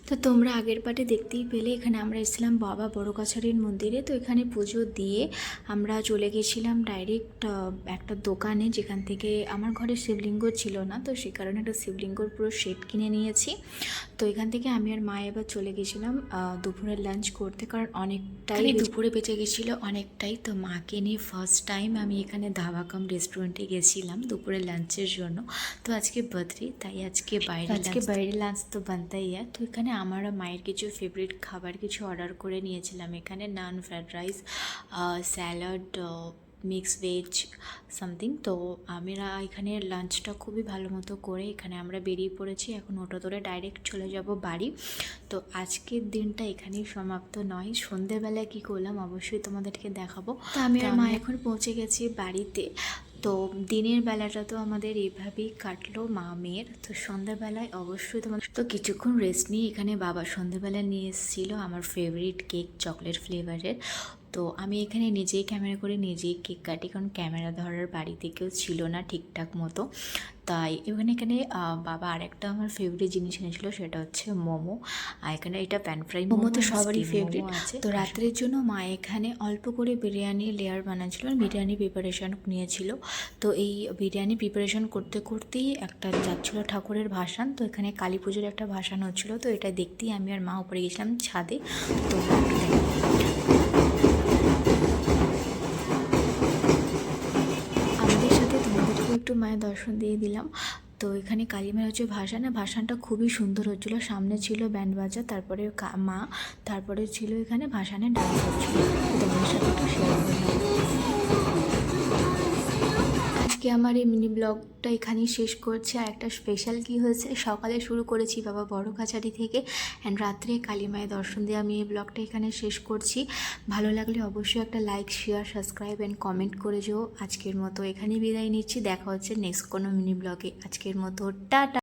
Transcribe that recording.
তো তোমরা আগের পার্টে দেখতেই পেলে এখানে আমরা এসেছিলাম বাবা বড় কাছারির মন্দিরে। তো এখানে পুজো দিয়ে আমরা চলে গেছিলাম ডাইরেক্ট একটা দোকানে, যেখান থেকে আমার ঘরে শিবলিঙ্গ ছিল না, তো সেই কারণে একটা শিবলিঙ্গর পুরো সেট কিনে নিয়েছি। তো এখান থেকে আমি আর মা এবার চলে গেছিলাম দুপুরের লাঞ্চ করতে, কারণ অনেকটাই দুপুরে বেঁচে গেছিলো অনেকটাই। তো মাকে নিয়ে ফার্স্ট টাইম আমি এখানে ধাবা কাম রেস্টুরেন্টে গেছিলাম দুপুরের লাঞ্চের জন্য। তো আজকে বার্থডে, তাই আজকে বাইরে লাঞ্চ তো বানতাই। তো এখানে আমরা মায়ের কিছু ফেভারিট খাবার কিছু অর্ডার করে নিয়েছিলাম। এখানে naan, fried rice, salad, mix veg something. তো আমরা এখানে লাঞ্চটা খুবই ভালো মতো করে এখানে আমরা বেরিয়ে পড়েছি। এখন অটো ধরে ডাইরেক্ট চলে যাব বাড়ি। তো আজকের দিনটা এখানেই সমাপ্ত নয়, সন্ধেবেলায় কী করলাম অবশ্যই তোমাদেরকে দেখাবো। তো আমি আর মা এখন পৌঁছে গেছি বাড়িতে। তো দিনের বেলাটা তো আমাদের এইভাবেই কাটলো মা মেয়ের। তো সন্ধ্যাবেলায় অবশ্যই তোমাদের তো কিছুক্ষণ রেস্ট নিয়ে এখানে বাবা সন্ধ্যাবেলা নিয়ে এসেছিলো আমার ফেভারিট কেক, চকলেট ফ্লেভারের। তো আমি এখানে নিজেই ক্যামেরা করে নিজেই কেক কাটি, কারণ ক্যামেরা ধরার বাড়িতে কেউ ছিল না ঠিকঠাক মতো। তাই এখানে বাবা আরেকটা আমার ফেভারিট জিনিস এনেছিল, সেটা হচ্ছে মোমো। আর এখানে এটা প্যান ফ্রাই মোমো তো সবারই ফেভারিট আছে। তো রাত্রের জন্য মা এখানে অল্প করে বিরিয়ানি লেয়ার বানাচ্ছিল, বিরিয়ানি প্রিপারেশন নিয়েছিল। তো এই বিরিয়ানি প্রিপারেশন করতে করতেই একটা যাচ্ছিলো ঠাকুরের ভাসান। তো এখানে কালী পুজোর একটা ভাসান হচ্ছিলো, তো এটা দেখতেই আমি আর মা উপরে গেছিলাম ছাদে। তো আমাদের সাথে তোমাদেরকেও একটু মায়ের দর্শন দিয়ে দিলাম। তো এখানে কালী মায়ের হচ্ছে ভাসানটা খুবই সুন্দর হচ্ছিলো। সামনে ছিল ব্যান্ড বাজা, তারপরে মা, তারপরে ছিল এখানে ভাসানের ডান্স হচ্ছিলো। তোমাদের সাথে একটু শেয়ার করলাম। আজকে আমার এই মিনি ব্লগটা এখানেই শেষ করছি। আর একটা স্পেশাল কি হয়েছে, সকালে শুরু করেছি বাবা বড় কাছারি থেকে, অ্যান্ড রাত্রে কালী মায়ের দর্শন দিয়ে আমি এই ব্লগটা এখানে শেষ করছি। ভালো লাগলে অবশ্যই একটা like, share, subscribe and comment করে যেও। আজকের মতো এখানেই বিদায় নিচ্ছি, দেখা হচ্ছে নেক্সট কোনো মিনি ব্লগে। আজকের মতো টাটা।